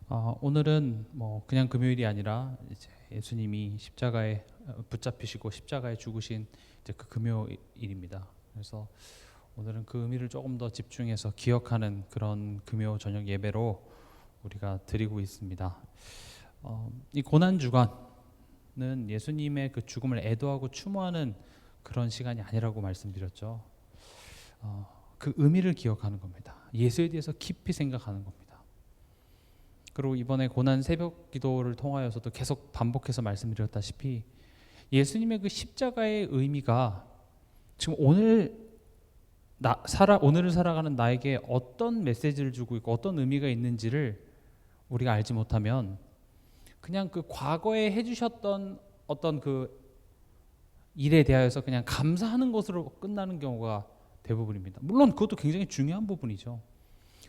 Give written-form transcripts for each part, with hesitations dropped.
오늘은 그냥 금요일이 아니라 이제 예수님이 십자가에 붙잡히시고 십자가에 죽으신 이제 그 금요일입니다. 그래서 오늘은 그 의미를 조금 더 집중해서 기억하는 그런 금요 저녁 예배로 우리가 드리고 있습니다. 이 고난 주간은 예수님의 그 죽음을 애도하고 추모하는 그런 시간이 아니라고 말씀드렸죠. 그 의미를 기억하는 겁니다. 예수에 대해서 깊이 생각하는 겁니다. 그리고 이번에 고난 새벽 기도를 통하여서도 계속 반복해서 말씀드렸다시피 예수님의 그 십자가의 의미가 지금 오늘을 살아가는 나에게 어떤 메시지를 주고 있고 어떤 의미가 있는지를 우리가 알지 못하면 그냥 그 과거에 해주셨던 어떤 그 일에 대하여서 그냥 감사하는 것으로 끝나는 경우가 대부분입니다. 물론 그것도 굉장히 중요한 부분이죠.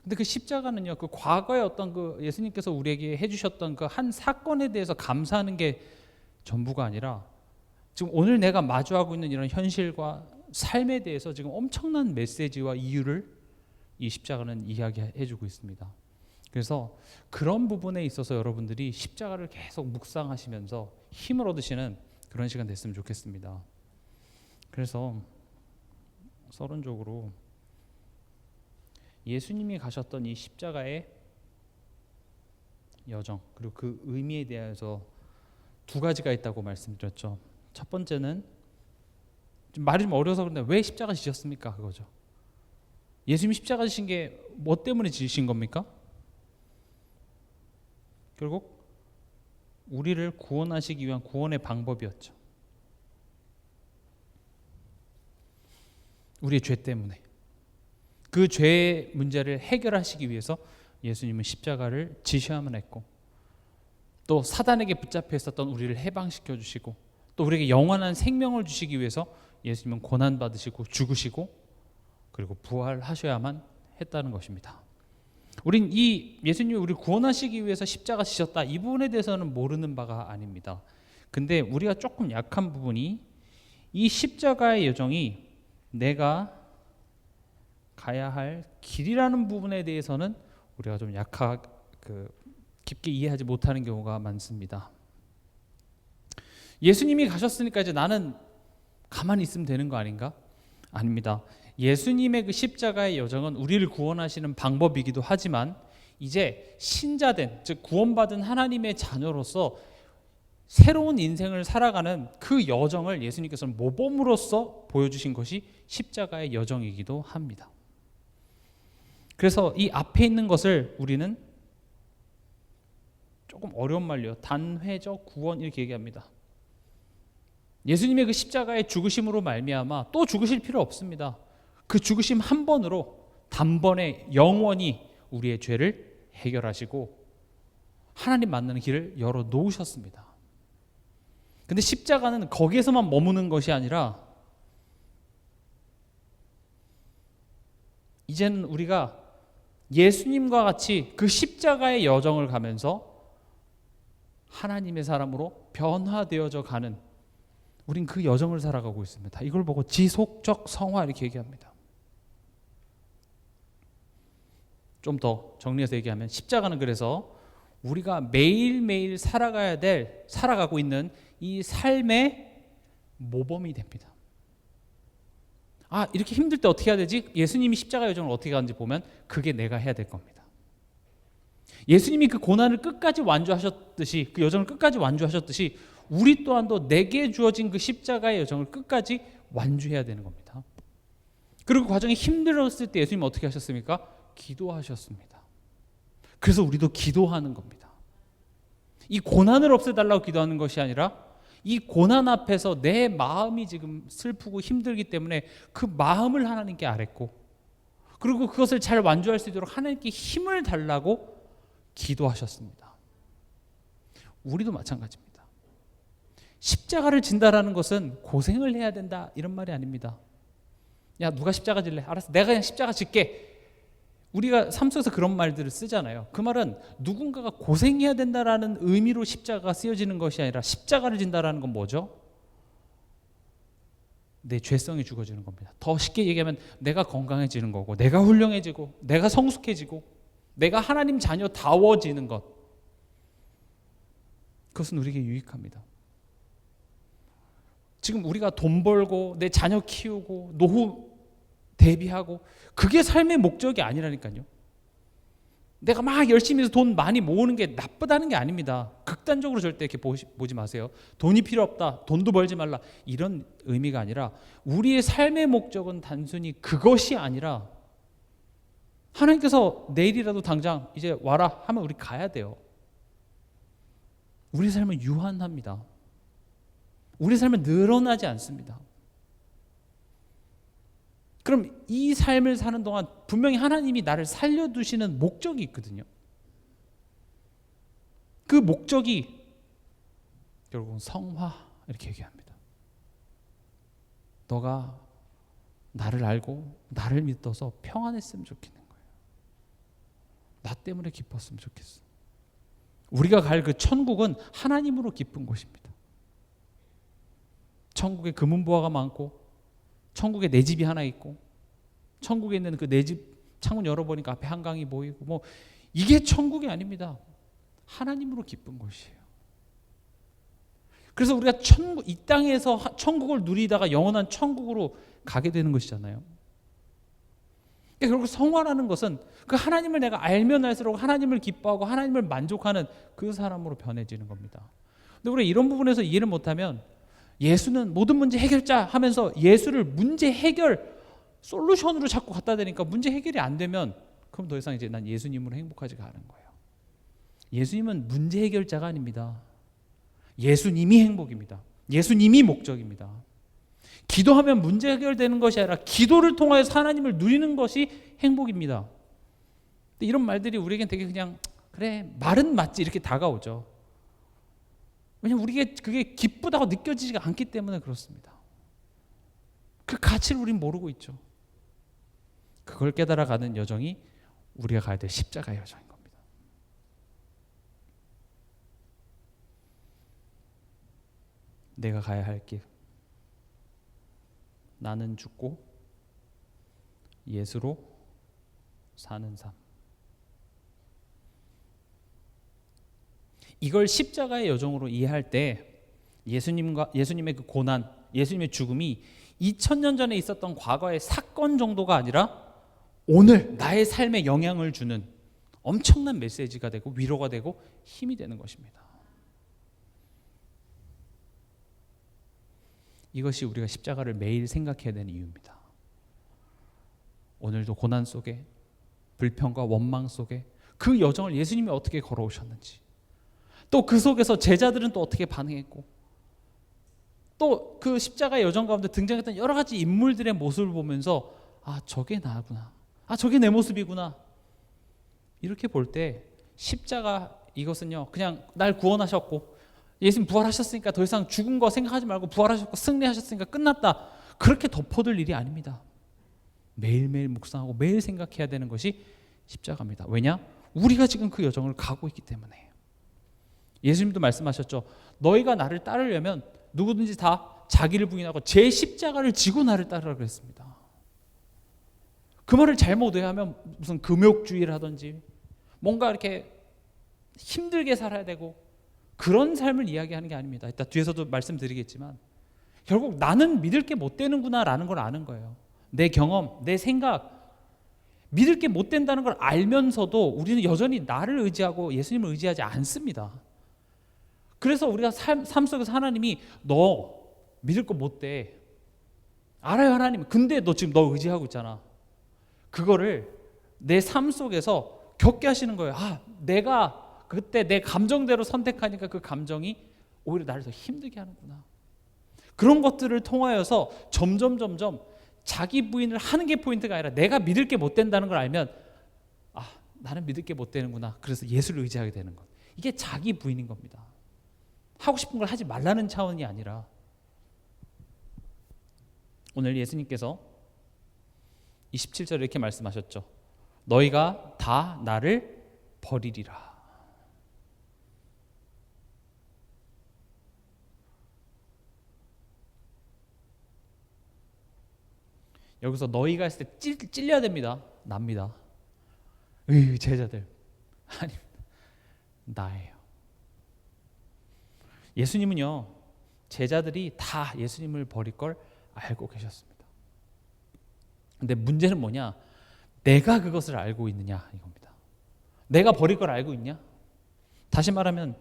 근데 그 십자가는요, 그 과거에 어떤 그 예수님께서 우리에게 해주셨던 그 한 사건에 대해서 감사하는 게 전부가 아니라 지금 오늘 내가 마주하고 있는 이런 현실과 삶에 대해서 지금 엄청난 메시지와 이유를 이 십자가는 이야기해주고 있습니다. 그래서 그런 부분에 있어서 여러분들이 십자가를 계속 묵상하시면서 힘을 얻으시는 그런 시간 됐으면 좋겠습니다. 그래서 서론적으로 예수님이 가셨던 이 십자가의 여정 그리고 그 의미에 대해서 두 가지가 있다고 말씀드렸죠. 첫 번째는 말이 좀 어려서 그런데 왜 십자가 지셨습니까? 그거죠. 예수님이 십자가 지신 게 뭐 때문에 지신 겁니까? 결국 우리를 구원하시기 위한 구원의 방법이었죠. 우리의 죄 때문에 그 죄의 문제를 해결하시기 위해서 예수님은 십자가를 지셔야만 했고 또 사단에게 붙잡혀 있었던 우리를 해방시켜 주시고 또 우리에게 영원한 생명을 주시기 위해서 예수님은 고난받으시고 죽으시고 그리고 부활하셔야만 했다는 것입니다. 우린 이 예수님이 우리를 구원하시기 위해서 십자가 지셨다 이 부분에 대해서는 모르는 바가 아닙니다. 근데 우리가 조금 약한 부분이 이 십자가의 여정이 내가 가야 할 길이라는 부분에 대해서는 우리가 좀 깊게 이해하지 못하는 경우가 많습니다. 예수님이 가셨으니까 이제 나는 가만히 있으면 되는 거 아닌가? 아닙니다. 예수님의 그 십자가의 여정은 우리를 구원하시는 방법이기도 하지만 이제 신자된 즉 구원받은 하나님의 자녀로서 새로운 인생을 살아가는 그 여정을 예수님께서는 모범으로서 보여주신 것이 십자가의 여정이기도 합니다. 그래서 이 앞에 있는 것을 우리는 조금 어려운 말로요. 단회적 구원 이렇게 얘기합니다. 예수님의 그 십자가의 죽으심으로 말미암아 또 죽으실 필요 없습니다. 그 죽으심 한 번으로 단번에 영원히 우리의 죄를 해결하시고 하나님 만나는 길을 열어 놓으셨습니다. 근데 십자가는 거기에서만 머무는 것이 아니라 이제는 우리가 예수님과 같이 그 십자가의 여정을 가면서 하나님의 사람으로 변화되어져 가는 우린 그 여정을 살아가고 있습니다. 이걸 보고 지속적 성화 이렇게 얘기합니다. 좀 더 정리해서 얘기하면 십자가는 그래서 우리가 매일매일 살아가고 있는 이 삶의 모범이 됩니다. 이렇게 힘들 때 어떻게 해야 되지? 예수님이 십자가 여정을 어떻게 가는지 보면 그게 내가 해야 될 겁니다. 예수님이 그 고난을 끝까지 완주하셨듯이 그 여정을 끝까지 완주하셨듯이 우리 또한도 내게 주어진 그 십자가의 여정을 끝까지 완주해야 되는 겁니다. 그리고 그 과정이 힘들었을 때 예수님은 어떻게 하셨습니까? 기도하셨습니다. 그래서 우리도 기도하는 겁니다. 이 고난을 없애달라고 기도하는 것이 아니라 이 고난 앞에서 내 마음이 지금 슬프고 힘들기 때문에 그 마음을 하나님께 아뢰고 그리고 그것을 잘 완주할 수 있도록 하나님께 힘을 달라고 기도하셨습니다. 우리도 마찬가지입니다. 십자가를 진다라는 것은 고생을 해야 된다 이런 말이 아닙니다. 야 누가 십자가 질래? 알았어 내가 그냥 십자가 질게. 우리가 삶 속에서 그런 말들을 쓰잖아요. 그 말은 누군가가 고생해야 된다라는 의미로 십자가가 쓰여지는 것이 아니라 십자가를 진다라는 건 뭐죠? 내 죄성이 죽어지는 겁니다. 더 쉽게 얘기하면 내가 건강해지는 거고 내가 훌륭해지고 내가 성숙해지고 내가 하나님 자녀다워지는 것 그것은 우리에게 유익합니다. 지금 우리가 돈 벌고 내 자녀 키우고 노후 대비하고 그게 삶의 목적이 아니라니까요. 내가 막 열심히 해서 돈 많이 모으는 게 나쁘다는 게 아닙니다. 극단적으로 절대 이렇게 보지 마세요. 돈이 필요 없다, 돈도 벌지 말라, 이런 의미가 아니라 우리의 삶의 목적은 단순히 그것이 아니라 하나님께서 내일이라도 당장 이제 와라 하면 우리 가야 돼요. 우리 삶은 유한합니다. 우리 삶은 늘어나지 않습니다. 그럼 이 삶을 사는 동안 분명히 하나님이 나를 살려두시는 목적이 있거든요. 그 목적이 결국은 성화, 이렇게 얘기합니다. 너가 나를 알고 나를 믿어서 평안했으면 좋겠는 거예요. 나 때문에 기뻤으면 좋겠어. 우리가 갈 그 천국은 하나님으로 기쁜 곳입니다. 천국에 금은보화가 많고, 천국에 내 집이 하나 있고, 천국에 있는 그 내 집 창문 열어보니까 앞에 한강이 보이고, 뭐 이게 천국이 아닙니다. 하나님으로 기쁜 곳이에요. 그래서 우리가 이 땅에서 천국을 누리다가 영원한 천국으로 가게 되는 것이잖아요. 그러니까 결국 성화라는 것은 그 하나님을 내가 알면 알수록 하나님을 기뻐하고 하나님을 만족하는 그 사람으로 변해지는 겁니다. 근데 우리가 이런 부분에서 이해를 못하면 예수는 모든 문제 해결자 하면서 예수를 문제 해결 솔루션으로 자꾸 갖다 대니까 문제 해결이 안 되면 그럼 더 이상 이제 난 예수님으로 행복하지가 않은 거예요. 예수님은 문제 해결자가 아닙니다. 예수님이 행복입니다. 예수님이 목적입니다. 기도하면 문제 해결되는 것이 아니라 기도를 통하여서 하나님을 누리는 것이 행복입니다. 근데 이런 말들이 우리에겐 되게 그냥 그래 말은 맞지 이렇게 다가오죠. 왜냐하면 우리에게 그게 기쁘다고 느껴지지가 않기 때문에 그렇습니다. 그 가치를 우리는 모르고 있죠. 그걸 깨달아가는 여정이 우리가 가야 될 십자가의 여정인 겁니다. 내가 가야 할 길, 나는 죽고 예수로 사는 삶. 이걸 십자가의 여정으로 이해할 때 예수님의 그 고난, 예수님의 죽음이 2000년 전에 있었던 과거의 사건 정도가 아니라 오늘 나의 삶에 영향을 주는 엄청난 메시지가 되고 위로가 되고 힘이 되는 것입니다. 이것이 우리가 십자가를 매일 생각해야 되는 이유입니다. 오늘도 고난 속에, 불평과 원망 속에 그 여정을 예수님이 어떻게 걸어오셨는지, 또 그 속에서 제자들은 또 어떻게 반응했고, 또 그 십자가의 여정 가운데 등장했던 여러 가지 인물들의 모습을 보면서 아, 저게 나구나, 아, 저게 내 모습이구나, 이렇게 볼 때 십자가 이것은요 그냥 날 구원하셨고 예수님 부활하셨으니까 더 이상 죽은 거 생각하지 말고 부활하셨고 승리하셨으니까 끝났다, 그렇게 덮어둘 일이 아닙니다. 매일매일 묵상하고 매일 생각해야 되는 것이 십자가입니다. 왜냐? 우리가 지금 그 여정을 가고 있기 때문에. 예수님도 말씀하셨죠. 너희가 나를 따르려면 누구든지 다 자기를 부인하고 제 십자가를 지고 나를 따르라 그랬습니다. 그 말을 잘못 오해하면 무슨 금욕주의를 하든지 뭔가 이렇게 힘들게 살아야 되고 그런 삶을 이야기하는 게 아닙니다. 이따 뒤에서도 말씀드리겠지만 결국 나는 믿을 게 못 되는구나라는 걸 아는 거예요. 내 경험, 내 생각, 믿을 게 못 된다는 걸 알면서도 우리는 여전히 나를 의지하고 예수님을 의지하지 않습니다. 그래서 우리가 삶 속에서 하나님이 너 믿을 거 못 돼. 알아요 하나님. 근데 너 지금 너 의지하고 있잖아. 그거를 내 삶 속에서 겪게 하시는 거예요. 아, 내가 그때 내 감정대로 선택하니까 그 감정이 오히려 나를 더 힘들게 하는구나. 그런 것들을 통하여서 점점 자기 부인을 하는 게 포인트가 아니라 내가 믿을 게 못 된다는 걸 알면 아, 나는 믿을 게 못 되는구나. 그래서 예수를 의지하게 되는 것. 이게 자기 부인인 겁니다. 하고 싶은 걸 하지 말라는 차원이 아니라 오늘 예수님께서 27절에 이렇게 말씀하셨죠. 너희가 다 나를 버리리라. 여기서 너희가 했을 때 찔려야 됩니다. 납니다. 제자들. 아니, 나예요. 예수님은요, 제자들이 다 예수님을 버릴 걸 알고 계셨습니다. 근데 문제는 뭐냐? 내가 그것을 알고 있느냐 이겁니다. 내가 버릴 걸 알고 있냐? 다시 말하면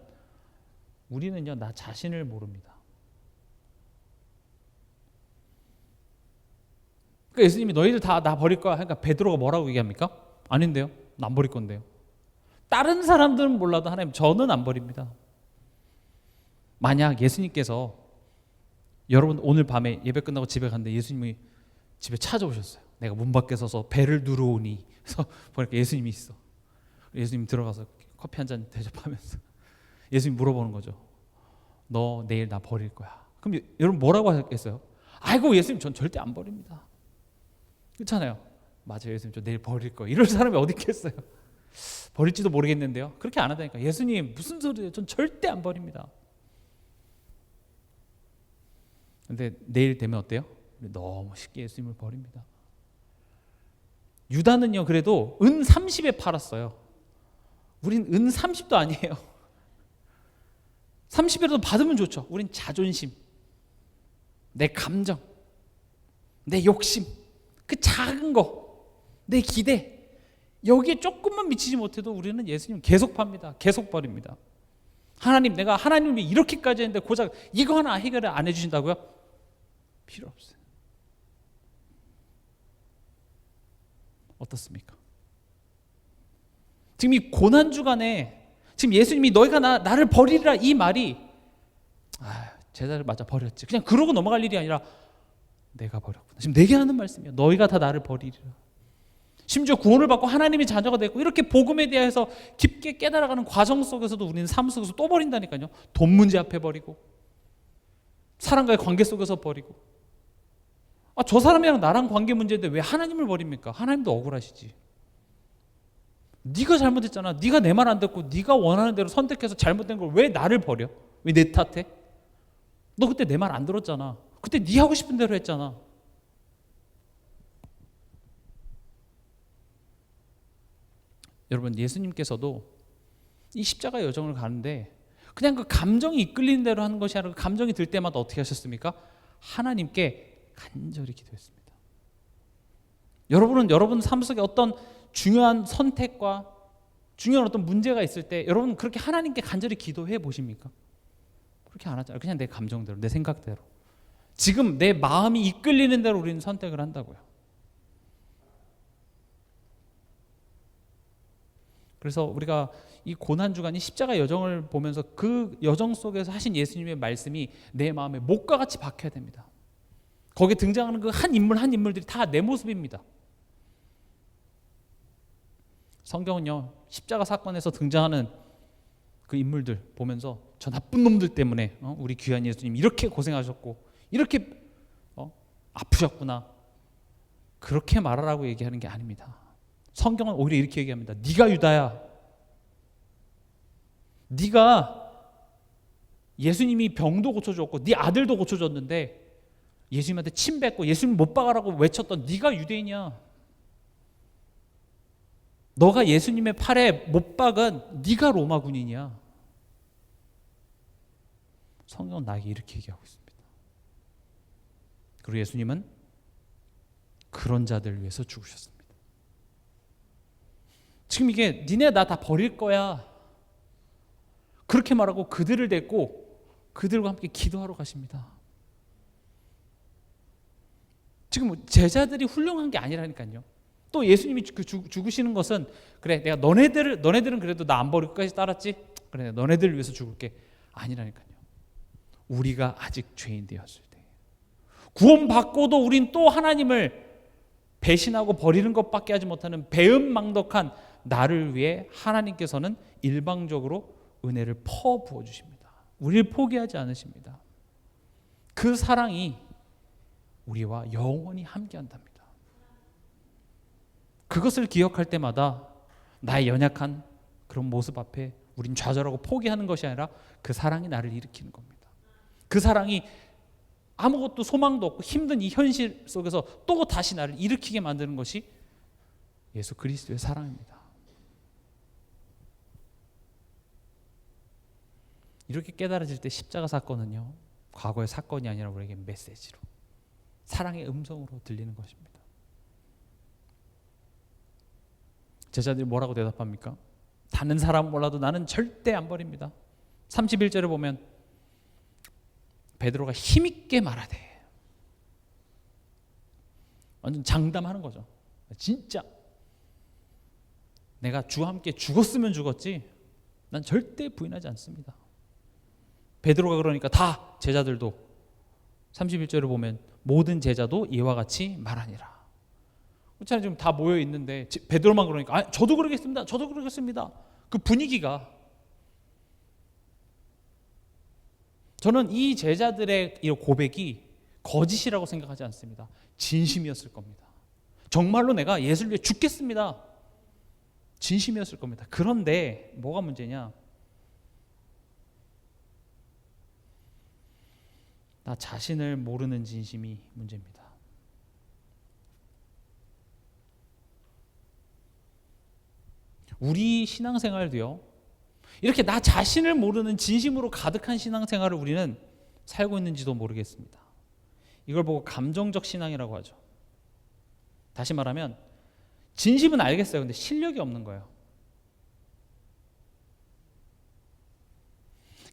우리는요, 나 자신을 모릅니다. 그러니까 예수님이 너희들 다 나 버릴 거야 하니까 베드로가 뭐라고 얘기합니까? 아닌데요, 나 안 버릴 건데요. 다른 사람들은 몰라도 하나님, 저는 안 버립니다. 만약 예수님께서, 여러분 오늘 밤에 예배 끝나고 집에 갔는데 예수님이 집에 찾아오셨어요. 내가 문 밖에 서서 배를 누르오니, 그래서 보니까 예수님이 있어. 예수님 들어가서 커피 한 잔 대접하면서 예수님 물어보는 거죠. 너 내일 나 버릴 거야. 그럼 여러분 뭐라고 하겠어요? 아이고 예수님, 전 절대 안 버립니다. 그렇잖아요. 맞아요, 예수님 저 내일 버릴 거예요. 이럴 사람이 어디 있겠어요? 버릴지도 모르겠는데요. 그렇게 안 한다니까. 예수님 무슨 소리예요? 전 절대 안 버립니다. 근데 내일 되면 어때요? 너무 쉽게 예수님을 버립니다. 유다는요, 그래도 은 30에 팔았어요. 우린 은 30도 아니에요. 30이라도 받으면 좋죠. 우린 자존심, 내 감정, 내 욕심, 그 작은 거, 내 기대, 여기에 조금만 미치지 못해도 우리는 예수님 계속 팝니다. 계속 버립니다. 하나님, 내가 하나님을 이렇게까지 했는데 고작 이거 하나 해결을 안 해주신다고요? 필요 없어요. 어떻습니까? 지금 이 고난 주간에 지금 예수님이 너희가 나를 버리리라 이 말이, 제자를 맞아 버렸지, 그냥 그러고 넘어갈 일이 아니라 내가 버렸구나. 지금 내게 하는 말씀이야. 너희가 다 나를 버리리라. 심지어 구원을 받고 하나님의 자녀가 됐고 이렇게 복음에 대해서 깊게 깨달아가는 과정 속에서도 우리는 삶 속에서 또 버린다니까요. 돈 문제 앞에 버리고, 사람과의 관계 속에서 버리고. 저 사람이랑 나랑 관계 문제인데 왜 하나님을 버립니까? 하나님도 억울하시지. 네가 잘못했잖아. 네가 내 말 안 듣고 네가 원하는 대로 선택해서 잘못된 걸 왜 나를 버려? 왜 내 탓해? 너 그때 내 말 안 들었잖아. 그때 네 하고 싶은 대로 했잖아. 여러분, 예수님께서도 이 십자가 여정을 가는데 그냥 그 감정이 이끌리는 대로 하는 것이 아니라 그 감정이 들 때마다 어떻게 하셨습니까? 하나님께 간절히 기도했습니다. 여러분은 여러분 삶 속에 어떤 중요한 선택과 중요한 어떤 문제가 있을 때 여러분 그렇게 하나님께 간절히 기도해 보십니까? 그렇게 안 하잖아요. 그냥 내 감정대로, 내 생각대로, 지금 내 마음이 이끌리는 대로 우리는 선택을 한다고요. 그래서 우리가 이 고난주간이 십자가 여정을 보면서 그 여정 속에서 하신 예수님의 말씀이 내 마음에 목과 같이 박혀야 됩니다. 거기에 등장하는 그 한 인물 한 인물들이 다 내 모습입니다. 성경은요, 십자가 사건에서 등장하는 그 인물들 보면서 저 나쁜 놈들 때문에 우리 귀한 예수님 이렇게 고생하셨고 이렇게 아프셨구나, 그렇게 말하라고 얘기하는 게 아닙니다. 성경은 오히려 이렇게 얘기합니다. 네가 유다야. 네가 예수님이 병도 고쳐줬고 네 아들도 고쳐줬는데 예수님한테 침 뱉고 예수님 못 박아라고 외쳤던 네가 유대인이야. 너가 예수님의 팔에 못 박은 네가 로마 군인이야. 성경은 나에게 이렇게 얘기하고 있습니다. 그리고 예수님은 그런 자들을 위해서 죽으셨습니다. 지금 이게 니네 나 다 버릴 거야, 그렇게 말하고 그들을 데리고 그들과 함께 기도하러 가십니다. 지금 제자들이 훌륭한 게 아니라니까요. 또 예수님이 죽으시는 것은 그래 내가 너네들은 그래도 나 안 버리고 끝까지 따랐지, 그래 너네들을 위해서 죽을게, 아니라니까요. 우리가 아직 죄인 되었을 때, 구원받고도 우린 또 하나님을 배신하고 버리는 것밖에 하지 못하는 배은망덕한 나를 위해 하나님께서는 일방적으로 은혜를 퍼부어 주십니다. 우리를 포기하지 않으십니다. 그 사랑이 우리와 영원히 함께한답니다. 그것을 기억할 때마다 나의 연약한 그런 모습 앞에 우린 좌절하고 포기하는 것이 아니라 그 사랑이 나를 일으키는 겁니다. 그 사랑이 아무것도 소망도 없고 힘든 이 현실 속에서 또 다시 나를 일으키게 만드는 것이 예수 그리스도의 사랑입니다. 이렇게 깨달아질 때 십자가 사건은요, 과거의 사건이 아니라 우리에게 메시지로, 사랑의 음성으로 들리는 것입니다. 제자들이 뭐라고 대답합니까? 다른 사람 몰라도 나는 절대 안 버립니다. 31절에 보면 베드로가 힘있게 말하되, 완전 장담하는 거죠. 진짜 내가 주와 함께 죽었으면 죽었지 난 절대 부인하지 않습니다. 베드로가 그러니까 다 제자들도 31절을 보면 모든 제자도 이와 같이 말하니라. 그렇잖아요. 지금 다 모여 있는데 베드로만 그러니까 저도 그러겠습니다. 저도 그러겠습니다. 그 분위기가, 저는 이 제자들의 이 고백이 거짓이라고 생각하지 않습니다. 진심이었을 겁니다. 정말로 내가 예수를 위해 죽겠습니다. 진심이었을 겁니다. 그런데 뭐가 문제냐? 나 자신을 모르는 진심이 문제입니다. 우리 신앙생활도요, 이렇게 나 자신을 모르는 진심으로 가득한 신앙생활을 우리는 살고 있는지도 모르겠습니다. 이걸 보고 감정적 신앙이라고 하죠. 다시 말하면 진심은 알겠어요. 근데 실력이 없는 거예요.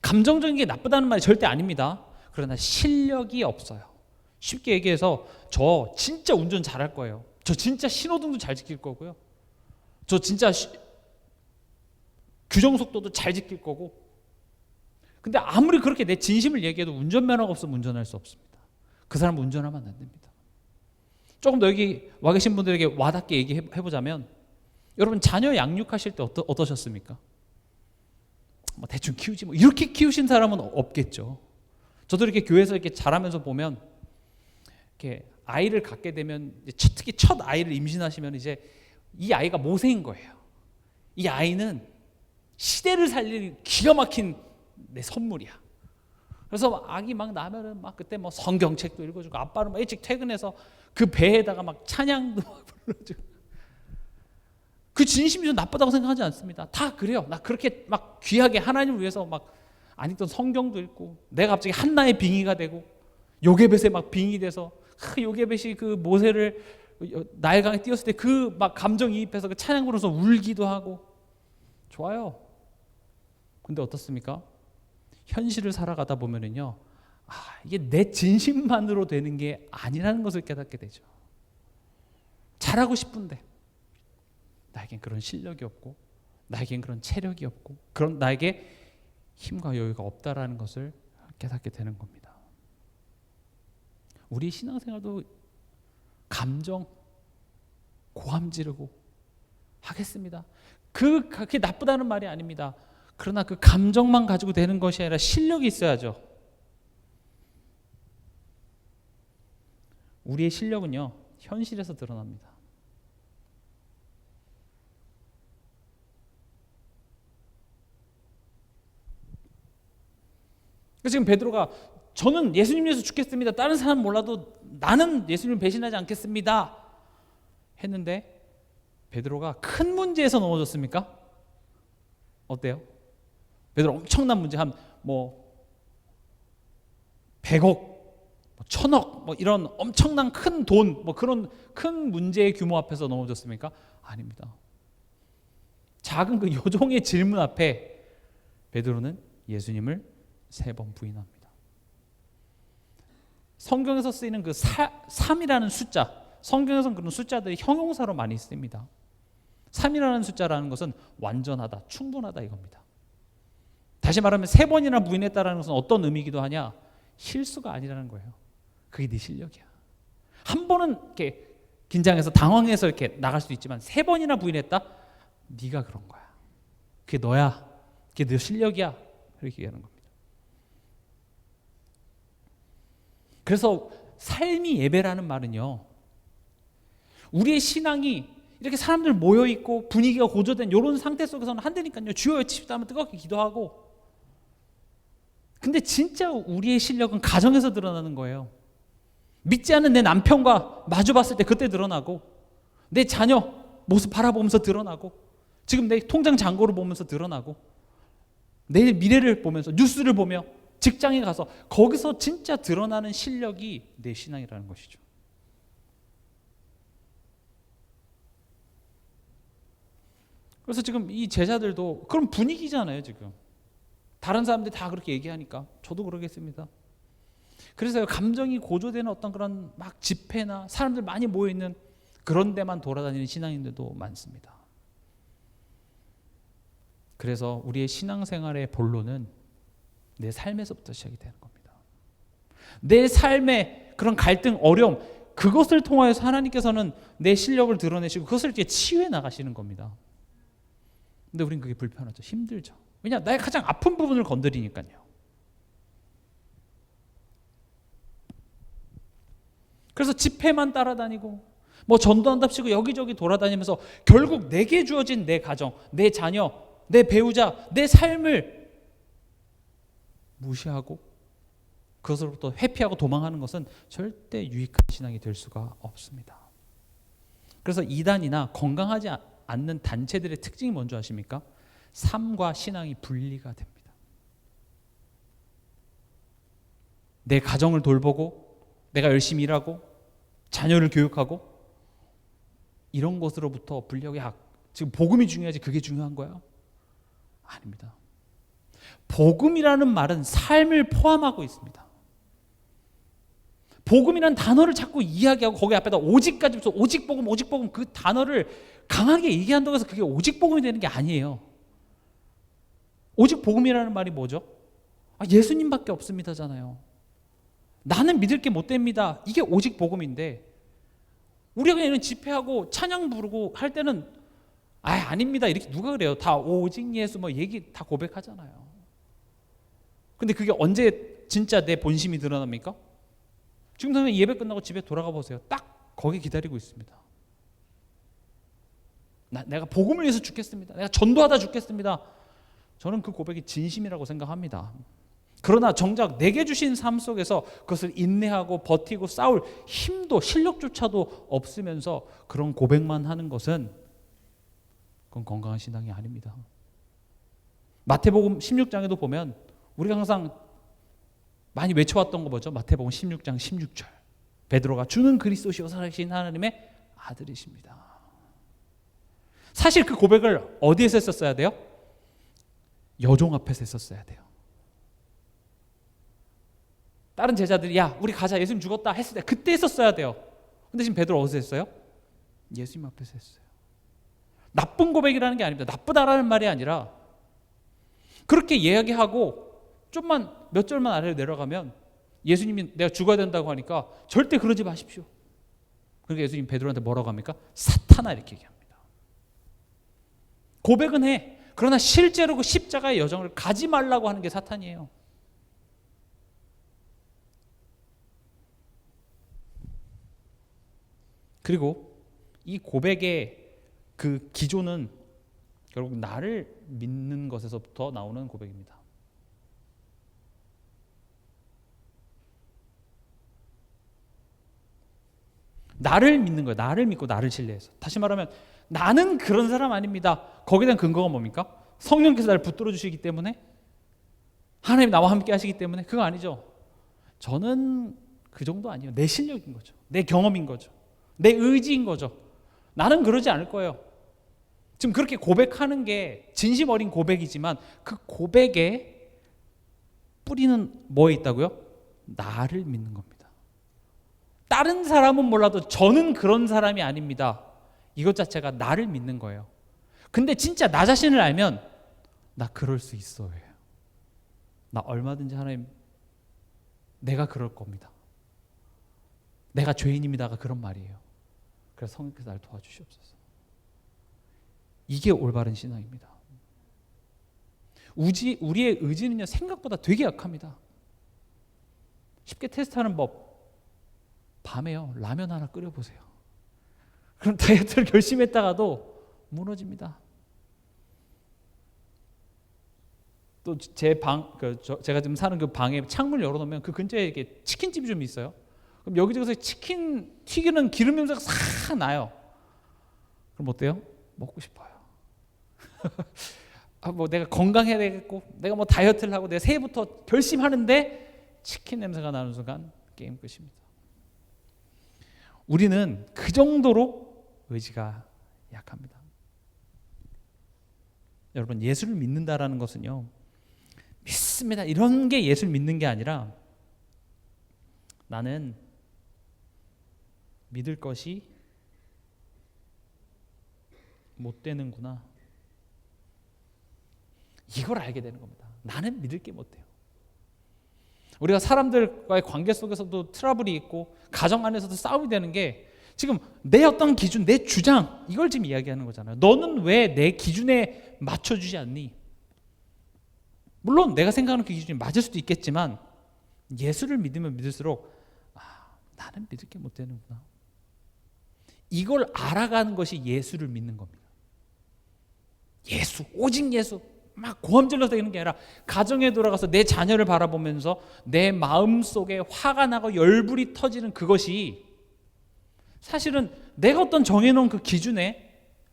감정적인 게 나쁘다는 말이 절대 아닙니다. 그러나 실력이 없어요. 쉽게 얘기해서 저 진짜 운전 잘할 거예요. 저 진짜 신호등도 잘 지킬 거고요. 저 진짜 규정 속도도 잘 지킬 거고. 근데 아무리 그렇게 내 진심을 얘기해도 운전면허가 없으면 운전할 수 없습니다. 그 사람 운전하면 안 됩니다. 조금 더 여기 와 계신 분들에게 와닿게 얘기해보자면, 여러분 자녀 양육하실 때 어떠셨습니까? 뭐 대충 키우지 뭐 이렇게 키우신 사람은 없겠죠. 저도 이렇게 교회에서 이렇게 자라면서 보면, 이렇게 아이를 갖게 되면 특히 첫 아이를 임신하시면 이제 이 아이가 모세인 거예요. 이 아이는 시대를 살릴 기가 막힌 내 선물이야. 그래서 아기 막 나면은 막 그때 뭐 성경책도 읽어주고, 아빠는 막 일찍 퇴근해서 그 배에다가 막 찬양도 막 불러주고. 그 진심이 좀 나쁘다고 생각하지 않습니다. 다 그래요. 나 그렇게 막 귀하게 하나님을 위해서 막 안 읽던 성경도 읽고, 내가 갑자기 한나의 빙의가 되고 요게벳에 막 빙의 돼서 요게벳이 그 모세를 나일강에 띄웠을 때 그 막 감정이입해서 그 찬양 부르면서 울기도 하고. 좋아요. 근데 어떻습니까? 현실을 살아가다 보면은요, 이게 내 진심만으로 되는 게 아니라는 것을 깨닫게 되죠. 잘하고 싶은데 나에겐 그런 실력이 없고, 나에겐 그런 체력이 없고, 그런 나에게 힘과 여유가 없다라는 것을 깨닫게 되는 겁니다. 우리 신앙생활도 감정 고함 지르고 하겠습니다. 그게 나쁘다는 말이 아닙니다. 그러나 그 감정만 가지고 되는 것이 아니라 실력이 있어야죠. 우리의 실력은요, 현실에서 드러납니다. 지금 베드로가 저는 예수님 위해서 죽겠습니다. 다른 사람 몰라도 나는 예수님을 배신하지 않겠습니다. 했는데 베드로가 큰 문제에서 넘어졌습니까? 어때요? 베드로 엄청난 문제, 한 뭐 100억, 1000억 뭐 이런 엄청난 큰 돈, 뭐 그런 큰 문제의 규모 앞에서 넘어졌습니까? 아닙니다. 작은 그 요종의 질문 앞에 베드로는 예수님을 3번 부인합니다. 성경에서 쓰이는 그 3이라는 숫자, 성경에서는 그런 숫자들이 형용사로 많이 씁니다. 3이라는 숫자라는 것은 완전하다, 충분하다 이겁니다. 다시 말하면 3번이나 부인했다는 것은 어떤 의미이기도 하냐? 실수가 아니라는 거예요. 그게 네 실력이야. 한 번은 이렇게 긴장해서 당황해서 이렇게 나갈 수도 있지만 3번이나 부인했다? 네가 그런 거야. 그게 너야. 그게 네 실력이야. 이렇게 얘기하는 겁니다. 그래서 삶이 예배라는 말은요, 우리의 신앙이 이렇게 사람들 모여있고 분위기가 고조된 이런 상태 속에서는 안 되니까요. 주여 외칩시다 하면 뜨겁게 기도하고. 근데 진짜 우리의 실력은 가정에서 드러나는 거예요. 믿지 않는 내 남편과 마주 봤을 때 그때 드러나고, 내 자녀 모습 바라보면서 드러나고, 지금 내 통장 잔고를 보면서 드러나고, 내일 미래를 보면서 뉴스를 보며 직장에 가서 거기서 진짜 드러나는 실력이 내 신앙이라는 것이죠. 그래서 지금 이 제자들도 그런 분위기잖아요. 지금 다른 사람들이 다 그렇게 얘기하니까 저도 그러겠습니다. 그래서 감정이 고조되는 어떤 그런 막 집회나 사람들 많이 모여있는 그런 데만 돌아다니는 신앙인들도 많습니다. 그래서 우리의 신앙생활의 본론은 내 삶에서부터 시작이 되는 겁니다. 내 삶의 그런 갈등, 어려움, 그것을 통하여서 하나님께서는 내 실력을 드러내시고 그것을 이제 치유해 나가시는 겁니다. 근데 우린 그게 불편하죠. 힘들죠. 왜냐? 나의 가장 아픈 부분을 건드리니까요. 그래서 집회만 따라다니고 뭐 전도한답시고 여기저기 돌아다니면서 결국 내게 주어진 내 가정, 내 자녀, 내 배우자, 내 삶을 무시하고 그것으로부터 회피하고 도망하는 것은 절대 유익한 신앙이 될 수가 없습니다. 그래서 이단이나 건강하지 않는 단체들의 특징이 뭔지 아십니까? 삶과 신앙이 분리가 됩니다. 내 가정을 돌보고 내가 열심히 일하고 자녀를 교육하고 이런 것으로부터 분리하고 지금 복음이 중요하지 그게 중요한 거야? 아닙니다. 복음이라는 말은 삶을 포함하고 있습니다. 복음이라는 단어를 자꾸 이야기하고 거기 앞에다 오직까지 붙여 오직 복음 그 단어를 강하게 얘기한다고 해서 그게 오직 복음이 되는 게 아니에요. 오직 복음이라는 말이 뭐죠? 예수님밖에 없습니다잖아요. 나는 믿을 게 못 됩니다. 이게 오직 복음인데 우리가 그냥 집회하고 찬양 부르고 할 때는 아닙니다 이렇게 누가 그래요? 다 오직 예수 뭐 얘기 다 고백하잖아요. 근데 그게 언제 진짜 내 본심이 드러납니까? 지금 당장 예배 끝나고 집에 돌아가 보세요. 딱 거기 기다리고 있습니다. 내가 복음을 위해서 죽겠습니다. 내가 전도하다 죽겠습니다. 저는 그 고백이 진심이라고 생각합니다. 그러나 정작 내게 주신 삶 속에서 그것을 인내하고 버티고 싸울 힘도 실력조차도 없으면서 그런 고백만 하는 것은 그건 건강한 신앙이 아닙니다. 마태복음 16장에도 보면 우리가 항상 많이 외쳐왔던 거 뭐죠? 마태복음 16장 16절 베드로가 주는 그리스도시요 살아계신 하나님의 아들이십니다. 사실 그 고백을 어디에서 했었어야 돼요? 여종 앞에서 했었어야 돼요. 다른 제자들이 야 우리 가자 예수님 죽었다 했을 때 그때 했었어야 돼요. 근데 지금 베드로 어디서 했어요? 예수님 앞에서 했어요. 나쁜 고백이라는 게 아닙니다. 나쁘다라는 말이 아니라 그렇게 이야기하고 좀만 몇 절만 아래로 내려가면 예수님이 내가 죽어야 된다고 하니까 절대 그러지 마십시오. 그러니까 예수님 베드로한테 뭐라고 합니까? 사탄아 이렇게 얘기합니다. 고백은 해. 그러나 실제로 그 십자가의 여정을 가지 말라고 하는 게 사탄이에요. 그리고 이 고백의 그 기조는 결국 나를 믿는 것에서부터 나오는 고백입니다. 나를 믿는 거예요. 나를 믿고 나를 신뢰해서. 다시 말하면 나는 그런 사람 아닙니다. 거기에 대한 근거가 뭡니까? 성령께서 나를 붙들어 주시기 때문에 하나님 나와 함께 하시기 때문에 그거 아니죠. 저는 그 정도 아니에요. 내 실력인 거죠. 내 경험인 거죠. 내 의지인 거죠. 나는 그러지 않을 거예요. 지금 그렇게 고백하는 게 진심 어린 고백이지만 그 고백의 뿌리는 뭐에 있다고요? 나를 믿는 겁니다. 다른 사람은 몰라도 저는 그런 사람이 아닙니다. 이것 자체가 나를 믿는 거예요. 근데 진짜 나 자신을 알면 나 그럴 수 있어요. 나 얼마든지 하나님 내가 그럴 겁니다. 내가 죄인입니다가 그런 말이에요. 그래서 성령께서 나를 도와주시옵소서. 이게 올바른 신앙입니다. 우리의 의지는요 생각보다 되게 약합니다. 쉽게 테스트하는 법 밤에요 라면 하나 끓여보세요. 그럼 다이어트를 열심히 했다가도 무너집니다. 또 제 방, 제가 지금 사는 그 방에 창문을 열어놓으면 그 근처에 이렇게 치킨집이 좀 있어요. 그럼 여기저기서 치킨 튀기는 기름 냄새가 싹 나요. 그럼 어때요? 먹고 싶어요. 뭐 내가 건강해야 되겠고 내가 뭐 다이어트를 하고 내가 새해부터 결심하는데 치킨 냄새가 나는 순간 게임 끝입니다. 우리는 그 정도로 의지가 약합니다. 여러분, 예수를 믿는다라는 것은요, 믿습니다 이런 게 예수를 믿는 게 아니라 나는 믿을 것이 못 되는구나, 이걸 알게 되는 겁니다. 나는 믿을 게 못 돼요. 우리가 사람들과의 관계 속에서도 트러블이 있고 가정 안에서도 싸움이 되는 게 지금 내 어떤 기준, 내 주장, 이걸 지금 이야기하는 거잖아요. 너는 왜 내 기준에 맞춰주지 않니? 물론 내가 생각하는 그 기준이 맞을 수도 있겠지만 예수를 믿으면 믿을수록 나는 믿을 게 못 되는구나, 이걸 알아가는 것이 예수를 믿는 겁니다. 예수, 오직 예수, 막 고함질러서 있는 게 아니라 가정에 돌아가서 내 자녀를 바라보면서 내 마음속에 화가 나고 열불이 터지는 그것이 사실은 내가 어떤 정해놓은 그 기준에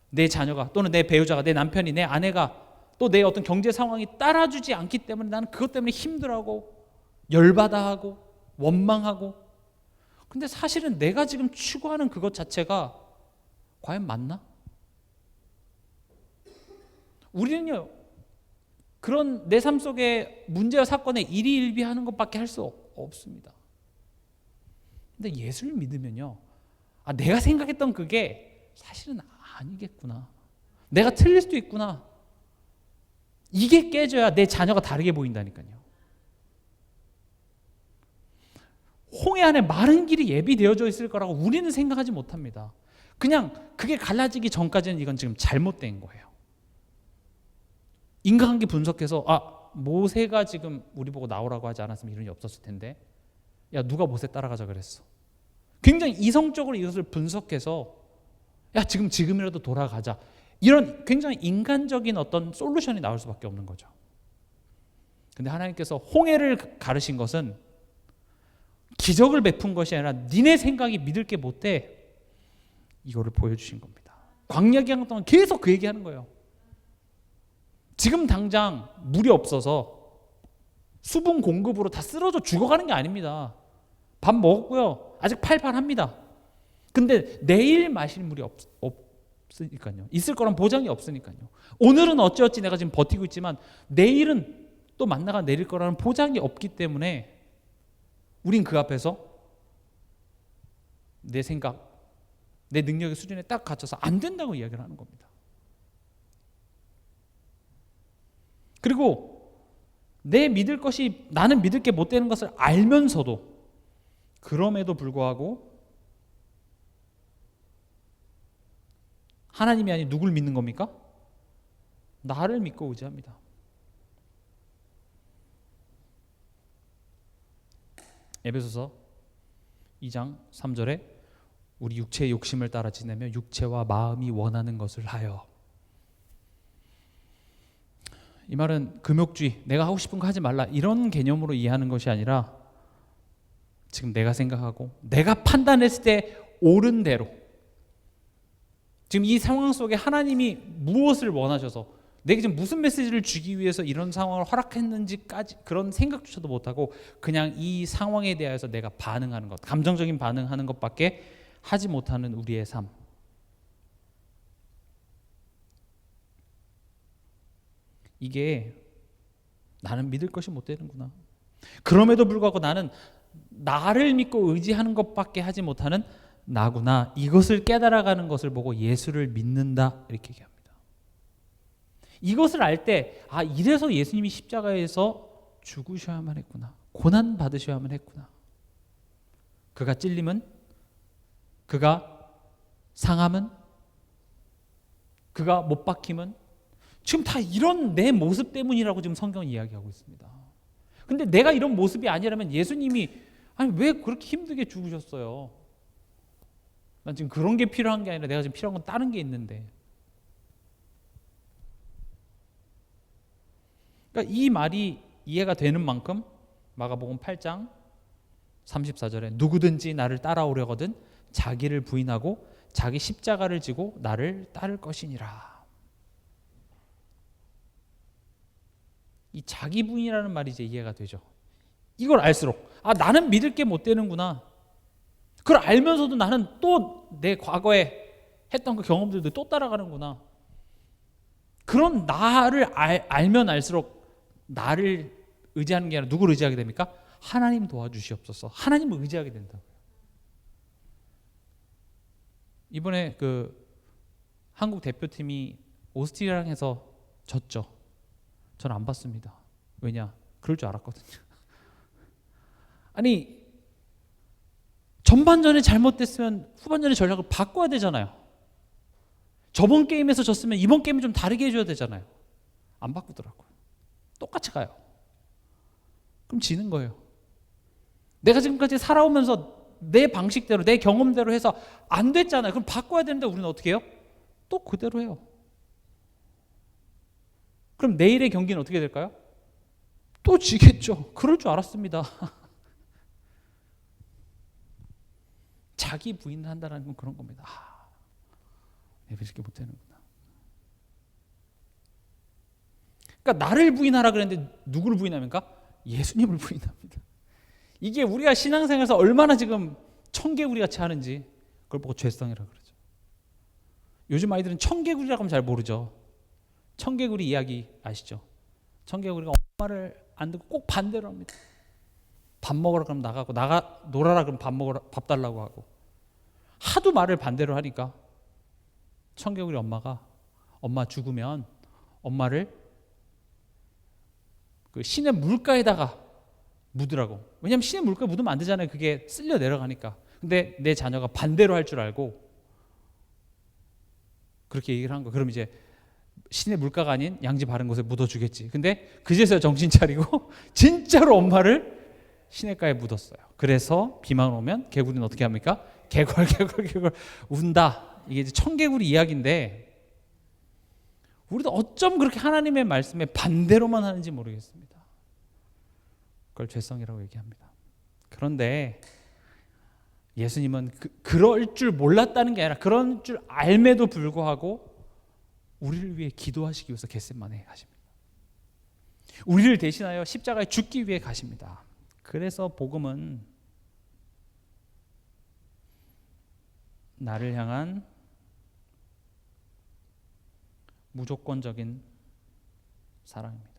내 자녀가 또는 내 배우자가, 내 남편이, 내 아내가 또 내 어떤 경제 상황이 따라주지 않기 때문에 나는 그것 때문에 힘들어하고 열받아하고 원망하고, 근데 사실은 내가 지금 추구하는 그것 자체가 과연 맞나? 우리는요, 그런 내 삶 속에 문제와 사건에 일희일비하는 것밖에 할 수 없습니다. 근데 예수를 믿으면요, 내가 생각했던 그게 사실은 아니겠구나, 내가 틀릴 수도 있구나, 이게 깨져야 내 자녀가 다르게 보인다니까요. 홍해 안에 마른 길이 예비되어져 있을 거라고 우리는 생각하지 못합니다. 그냥 그게 갈라지기 전까지는 이건 지금 잘못된 거예요. 인간관계 분석해서 모세가 지금 우리 보고 나오라고 하지 않았으면 이런 일이 없었을 텐데, 야 누가 모세 따라가자 그랬어. 굉장히 이성적으로 이것을 분석해서 야 지금이라도 돌아가자, 이런 굉장히 인간적인 어떤 솔루션이 나올 수밖에 없는 거죠. 근데 하나님께서 홍해를 가르신 것은 기적을 베푼 것이 아니라 니네 생각이 믿을 게 못돼, 이거를 보여주신 겁니다. 광야 기간 동안 계속 그 얘기하는 거예요. 지금 당장 물이 없어서 수분 공급으로 다 쓰러져 죽어가는 게 아닙니다. 밥 먹었고요, 아직 팔팔합니다. 근데 내일 마실 물이 없으니까요. 있을 거란 보장이 없으니까요. 오늘은 어찌어찌 내가 지금 버티고 있지만 내일은 또 만나가 내릴 거라는 보장이 없기 때문에 우린 그 앞에서 내 생각, 내 능력의 수준에 딱 갇혀서 안 된다고 이야기를 하는 겁니다. 그리고 나는 믿을 게 못 되는 것을 알면서도, 그럼에도 불구하고 하나님이 아닌 누굴 믿는 겁니까? 나를 믿고 의지합니다. 에베소서 2장 3절에 우리 육체의 욕심을 따라 지내며 육체와 마음이 원하는 것을 하여. 이 말은 금욕주의, 내가 하고 싶은 거 하지 말라, 이런 개념으로 이해하는 것이 아니라 지금 내가 생각하고 내가 판단했을 때 옳은 대로, 지금 이 상황 속에 하나님이 무엇을 원하셔서 내게 지금 무슨 메시지를 주기 위해서 이런 상황을 허락했는지까지 그런 생각조차도 못하고 그냥 이 상황에 대해서 내가 반응하는 것, 감정적인 반응하는 것밖에 하지 못하는 우리의 삶, 이게 나는 믿을 것이 못 되는구나. 그럼에도 불구하고 나는 나를 믿고 의지하는 것밖에 하지 못하는 나구나, 이것을 깨달아가는 것을 보고 예수를 믿는다, 이렇게 얘기합니다. 이것을 알 때 이래서 예수님이 십자가에서 죽으셔야만 했구나, 고난 받으셔야만 했구나, 그가 찔림은, 그가 상함은, 그가 못 박힘은 지금 다 이런 내 모습 때문이라고 지금 성경은 이야기하고 있습니다. 근데 내가 이런 모습이 아니라면 예수님이 왜 그렇게 힘들게 죽으셨어요? 난 지금 그런 게 필요한 게 아니라 내가 지금 필요한 건 다른 게 있는데. 그러니까 이 말이 이해가 되는 만큼 마가복음 8장 34절에 누구든지 나를 따라오려거든 자기를 부인하고 자기 십자가를 지고 나를 따를 것이니라. 이 자기 부인이라는 말이 이제 이해가 되죠. 이걸 알수록 나는 믿을 게 못 되는구나. 그걸 알면서도 나는 또 내 과거에 했던 그 경험들도 또 따라가는구나. 그런 나를 알면 알수록 나를 의지하는 게 아니라 누구를 의지하게 됩니까? 하나님 도와주시옵소서. 하나님을 의지하게 된다고요. 이번에 그 한국 대표팀이 오스트리아랑 해서 졌죠. 저는 안 봤습니다. 왜냐? 그럴 줄 알았거든요. 아니, 전반전에 잘못됐으면 후반전에 전략을 바꿔야 되잖아요. 저번 게임에서 졌으면 이번 게임을 좀 다르게 해줘야 되잖아요. 안 바꾸더라고요. 똑같이 가요. 그럼 지는 거예요. 내가 지금까지 살아오면서 내 방식대로 내 경험대로 해서 안 됐잖아요. 그럼 바꿔야 되는데 우리는 어떻게 해요? 또 그대로 해요. 그럼 내일의 경기는 어떻게 될까요? 또 지겠죠. 그럴 줄 알았습니다. 자기 부인을 한다는 건 그런 겁니다. 내가 이렇게 못하는구나. 그러니까 나를 부인하라 그랬는데 누구를 부인합니까? 예수님을 부인합니다. 이게 우리가 신앙생활에서 얼마나 지금 청개구리 같이 하는지 그걸 보고 죄성이라 그러죠. 요즘 아이들은 청개구리라고 하면 잘 모르죠. 청개구리 이야기 아시죠? 청개구리가 엄마를 안 듣고 꼭 반대로 합니다. 밥 먹으라 그러면 나가고 놀아라 그러면 밥 달라고 하고 하도 말을 반대로 하니까 청개구리 엄마가 엄마 죽으면 엄마를 그 시내 물가에다가 묻으라고. 왜냐하면 시내 물가에 묻으면 안 되잖아요. 그게 쓸려 내려가니까. 근데 내 자녀가 반대로 할 줄 알고 그렇게 얘기를 한 거. 그럼 이제 시내 물가가 아닌 양지 바른 곳에 묻어주겠지. 근데 그제서야 정신 차리고 진짜로 엄마를 시냇가에 묻었어요. 그래서 비만 오면 개구리는 어떻게 합니까? 개굴 운다. 이게 이제 청개구리 이야기인데 우리도 어쩜 그렇게 하나님의 말씀에 반대로만 하는지 모르겠습니다. 그걸 죄성이라고 얘기합니다. 그런데 예수님은 그럴 줄 몰랐다는 게 아니라 그런 줄 알매도 불구하고 우리를 위해 기도하시기 위해서 겟세마네에 가십니다. 우리를 대신하여 십자가에 죽기 위해 가십니다. 그래서 복음은 나를 향한 무조건적인 사랑입니다.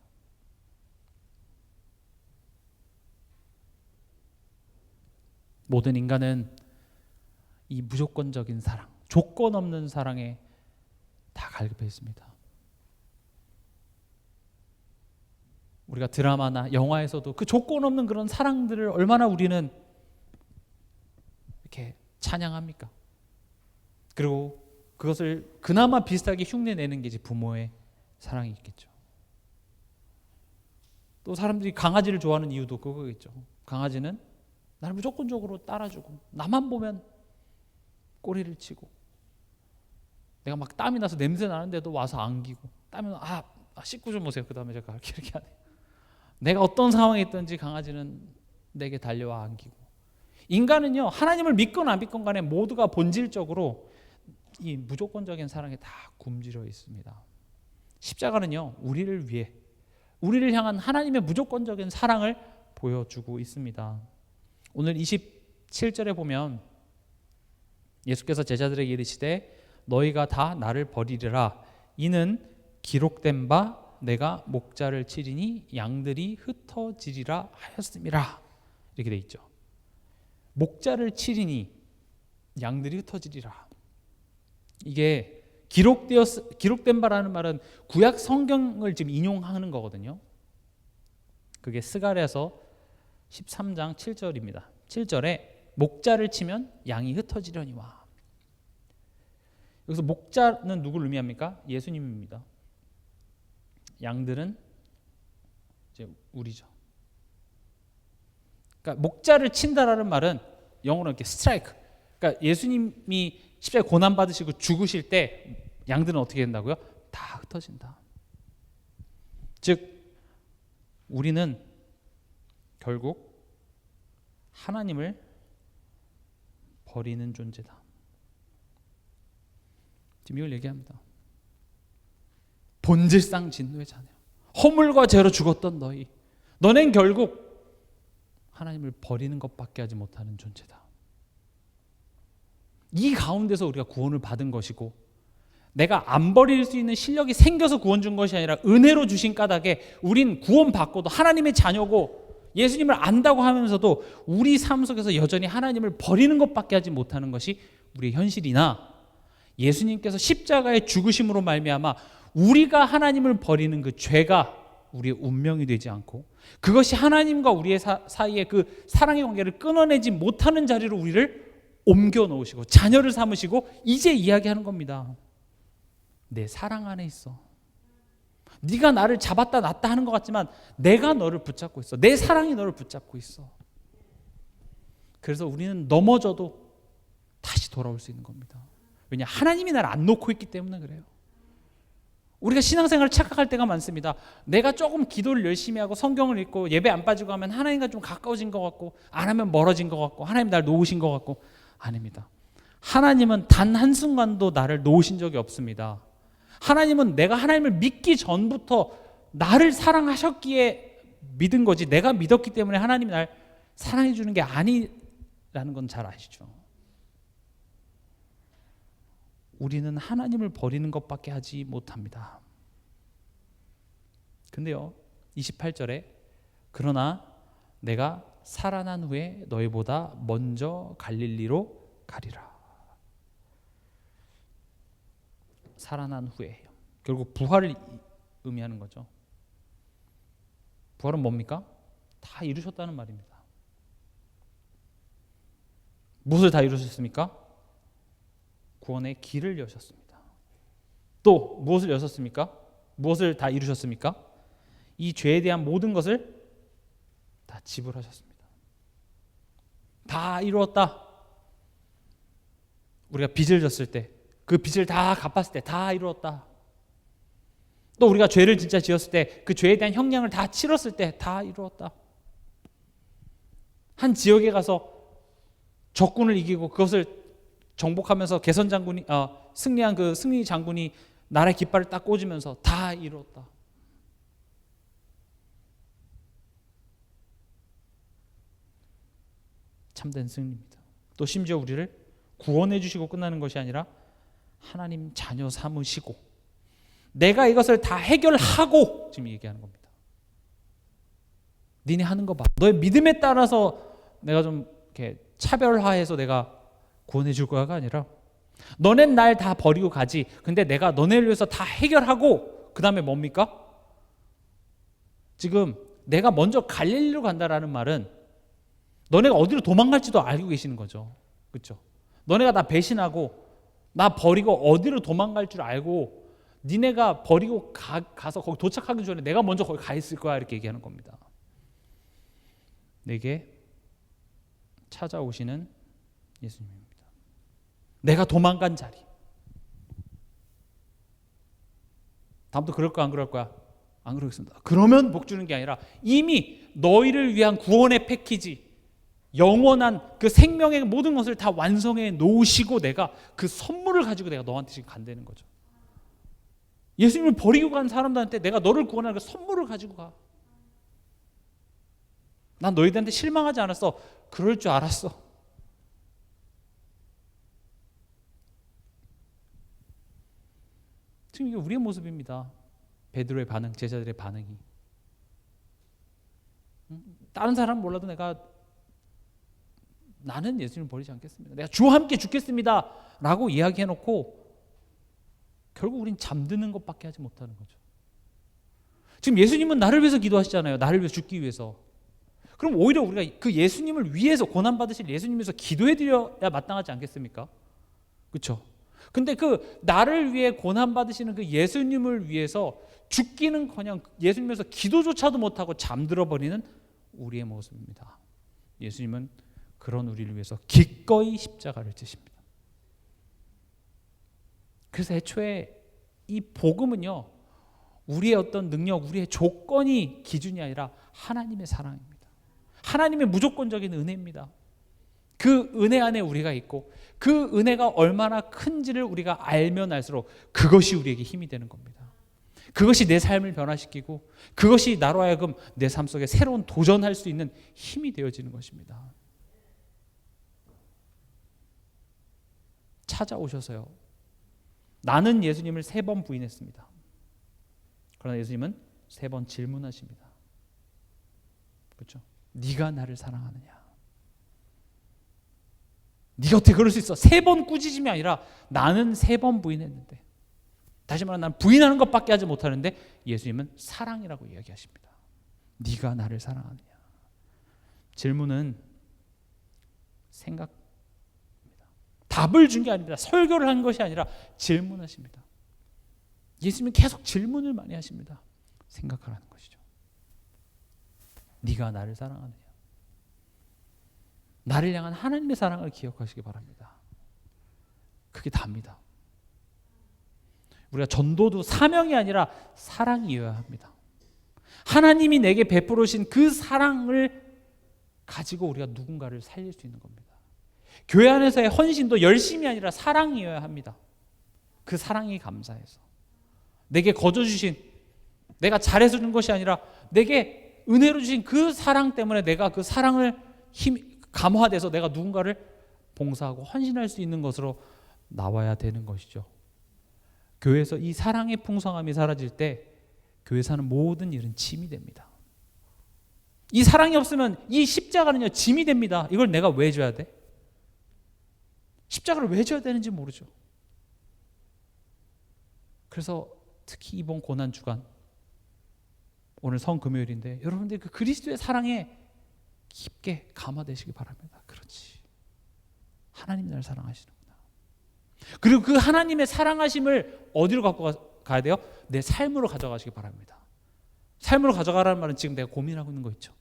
모든 인간은 이 무조건적인 사랑, 조건 없는 사랑에 다 갈급해 있습니다. 우리가 드라마나 영화에서도 그 조건 없는 그런 사랑들을 얼마나 우리는 이렇게 찬양합니까? 그리고 그것을 그나마 비슷하게 흉내내는 게 이제 부모의 사랑이 있겠죠. 또 사람들이 강아지를 좋아하는 이유도 그거겠죠. 강아지는 나를 무조건적으로 따라주고 나만 보면 꼬리를 치고 내가 막 땀이 나서 냄새 나는데도 와서 안기고 땀이 씻고 좀 오세요. 그 다음에 제가 이렇게 하네. 내가 어떤 상황에 있든지 강아지는 내게 달려와 안기고. 인간은요 하나님을 믿건 안 믿건 간에 모두가 본질적으로 이 무조건적인 사랑에 다 굶주려 있습니다. 십자가는요 우리를 위해 우리를 향한 하나님의 무조건적인 사랑을 보여주고 있습니다. 오늘 27절에 보면 예수께서 제자들에게 이르시되 너희가 다 나를 버리리라. 이는 기록된 바 내가 목자를 치리니 양들이 흩어지리라 하였음이라. 이렇게 돼 있죠. 목자를 치리니 양들이 흩어지리라. 이게 기록된 바라는 말은 구약 성경을 지금 인용하는 거거든요. 그게 스가랴서 13장 7절입니다. 7절에 목자를 치면 양이 흩어지려니와. 여기서 목자는 누구를 의미합니까? 예수님입니다. 양들은 이제 우리죠. 그러니까 목자를 친다라는 말은 영어로 이렇게 스트라이크. 그러니까 예수님이 십자가에 고난 받으시고 죽으실 때 양들은 어떻게 된다고요? 다 흩어진다. 즉 우리는 결국 하나님을 버리는 존재다. 지금 이걸 얘기합니다. 본질상 진노의 자녀. 허물과 죄로 죽었던 너희, 너넨 결국 하나님을 버리는 것밖에 하지 못하는 존재다. 이 가운데서 우리가 구원을 받은 것이고, 내가 안 버릴 수 있는 실력이 생겨서 구원 준 것이 아니라 은혜로 주신 까닭에 우린 구원 받고도 하나님의 자녀고 예수님을 안다고 하면서도 우리 삶 속에서 여전히 하나님을 버리는 것밖에 하지 못하는 것이 우리의 현실이나, 예수님께서 십자가의 죽으심으로 말미암아 우리가 하나님을 버리는 그 죄가 우리의 운명이 되지 않고, 그것이 하나님과 우리의 사이에 그 사랑의 관계를 끊어내지 못하는 자리로 우리를 옮겨 놓으시고 자녀를 삼으시고 이제 이야기하는 겁니다. 내 사랑 안에 있어. 네가 나를 잡았다 놨다 하는 것 같지만 내가 너를 붙잡고 있어. 내 사랑이 너를 붙잡고 있어. 그래서 우리는 넘어져도 다시 돌아올 수 있는 겁니다. 왜냐? 하나님이 나를 안 놓고 있기 때문에 그래요. 우리가 신앙생활을 착각할 때가 많습니다. 내가 조금 기도를 열심히 하고 성경을 읽고 예배 안 빠지고 하면 하나님과 좀 가까워진 것 같고, 안 하면 멀어진 것 같고, 하나님 나를 놓으신 것 같고. 아닙니다. 하나님은 단 한순간도 나를 놓으신 적이 없습니다. 하나님은 내가 하나님을 믿기 전부터 나를 사랑하셨기에 믿은 거지, 내가 믿었기 때문에 하나님이 날 사랑해 주는 게 아니라는 건 잘 아시죠? 우리는 하나님을 버리는 것밖에 하지 못합니다. 근데요, 28절에 그러나 내가 살아난 후에 너희보다 먼저 갈릴리로 가리라. 살아난 후에, 결국 부활을 의미하는 거죠. 부활은 뭡니까? 다 이루셨다는 말입니다. 무엇을 다 이루셨습니까? 구원의 길을 여셨습니다. 또 무엇을 여셨습니까? 무엇을 다 이루셨습니까? 이 죄에 대한 모든 것을 다 지불하셨습니다. 다 이루었다. 우리가 빚을 졌을 때, 그 빚을 다 갚았을 때 다 이루었다. 또 우리가 죄를 진짜 지었을 때 그 죄에 대한 형량을 다 치렀을 때 다 이루었다. 한 지역에 가서 적군을 이기고 그것을 정복하면서 개선 장군이 승리한 그 승리 장군이 나라의 깃발을 딱 꽂으면서 다 이루었다. 참된 승리입니다. 또 심지어 우리를 구원해 주시고 끝나는 것이 아니라 하나님 자녀 삼으시고 내가 이것을 다 해결하고 지금 얘기하는 겁니다. 니네 하는 거 봐. 너의 믿음에 따라서 내가 좀 이렇게 차별화해서 내가 구원해 줄 거야가 아니라 너넨 날 다 버리고 가지. 근데 내가 너네를 위해서 다 해결하고 그 다음에 뭡니까? 지금 내가 먼저 갈릴리로 간다라는 말은 너네가 어디로 도망갈지도 알고 계시는 거죠. 그렇죠? 너네가 나 배신하고 나 버리고 어디로 도망갈 줄 알고 니네가 버리고 가서 거기 도착하기 전에 내가 먼저 거기 가 있을 거야, 이렇게 얘기하는 겁니다. 내게 찾아오시는 예수님입니다. 내가 도망간 자리. 다음부터 그럴 거야, 안 그럴 거야? 안 그러겠습니다. 그러면 복 주는 게 아니라 이미 너희를 위한 구원의 패키지, 영원한 그 생명의 모든 것을 다 완성해 놓으시고 내가 그 선물을 가지고 내가 너한테 지금 간다는 거죠. 예수님을 버리고 간 사람들한테 내가 너를 구원하는 그 선물을 가지고 가. 난 너희들한테 실망하지 않았어. 그럴 줄 알았어. 지금 이게 우리의 모습입니다. 베드로의 반응, 제자들의 반응이. 다른 사람은 몰라도 나는 예수님을 버리지 않겠습니다. 내가 주와 함께 죽겠습니다 라고 이야기해놓고 결국 우린 잠드는 것밖에 하지 못하는 거죠. 지금 예수님은 나를 위해서 기도하시잖아요. 나를 위해서 죽기 위해서. 그럼 오히려 우리가 그 예수님을 위해서, 고난받으실 예수님을 위해서 기도해드려야 마땅하지 않겠습니까? 그렇죠? 근데 그 나를 위해 고난받으시는 그 예수님을 위해서 죽기는커녕 예수님에서 기도조차도 못하고 잠들어 버리는 우리의 모습입니다. 예수님은 그런 우리를 위해서 기꺼이 십자가를 지십니다. 그래서 애초에 이 복음은요, 우리의 어떤 능력, 우리의 조건이 기준이 아니라 하나님의 사랑입니다. 하나님의 무조건적인 은혜입니다. 그 은혜 안에 우리가 있고 그 은혜가 얼마나 큰지를 우리가 알면 알수록 그것이 우리에게 힘이 되는 겁니다. 그것이 내 삶을 변화시키고 그것이 나로 하여금 내 삶 속에 새로운 도전할 수 있는 힘이 되어지는 것입니다. 찾아오셔서요. 나는 예수님을 3번 부인했습니다. 그러나 예수님은 3번 질문하십니다. 그렇죠? 네가 나를 사랑하느냐? 네가 어떻게 그럴 수 있어? 3번 꾸짖음이 아니라 나는 3번 부인했는데, 다시 말하면 난 부인하는 것밖에 하지 못하는데 예수님은 사랑이라고 이야기하십니다. 네가 나를 사랑하느냐? 질문은 생각입니다. 답을 준 게 아닙니다. 설교를 한 것이 아니라 질문하십니다. 예수님은 계속 질문을 많이 하십니다. 생각하라는 것이죠. 네가 나를 사랑하느냐? 나를 향한 하나님의 사랑을 기억하시기 바랍니다. 그게 답니다. 우리가 전도도 사명이 아니라 사랑이어야 합니다. 하나님이 내게 베풀어 주신 그 사랑을 가지고 우리가 누군가를 살릴 수 있는 겁니다. 교회 안에서의 헌신도 열심이 아니라 사랑이어야 합니다. 그 사랑이 감사해서 내게 거저 주신, 내가 잘해서 준 것이 아니라 내게 은혜로 주신 그 사랑 때문에 내가 그 사랑을 감화돼서 내가 누군가를 봉사하고 헌신할 수 있는 것으로 나와야 되는 것이죠. 교회에서 이 사랑의 풍성함이 사라질 때 교회 사는 모든 일은 짐이 됩니다. 이 사랑이 없으면 이 십자가는요, 짐이 됩니다. 이걸 내가 왜 줘야 돼? 십자가를 왜 줘야 되는지 모르죠. 그래서 특히 이번 고난 주간, 오늘 성금요일인데 여러분들 그 그리스도의 사랑에 깊게 감화되시기 바랍니다. 그렇지, 하나님이 날 사랑하시는구나. 그리고 그 하나님의 사랑하심을 어디로 갖고 가야 돼요? 내 삶으로 가져가시기 바랍니다. 삶으로 가져가라는 말은 지금 내가 고민하고 있는 거 있죠.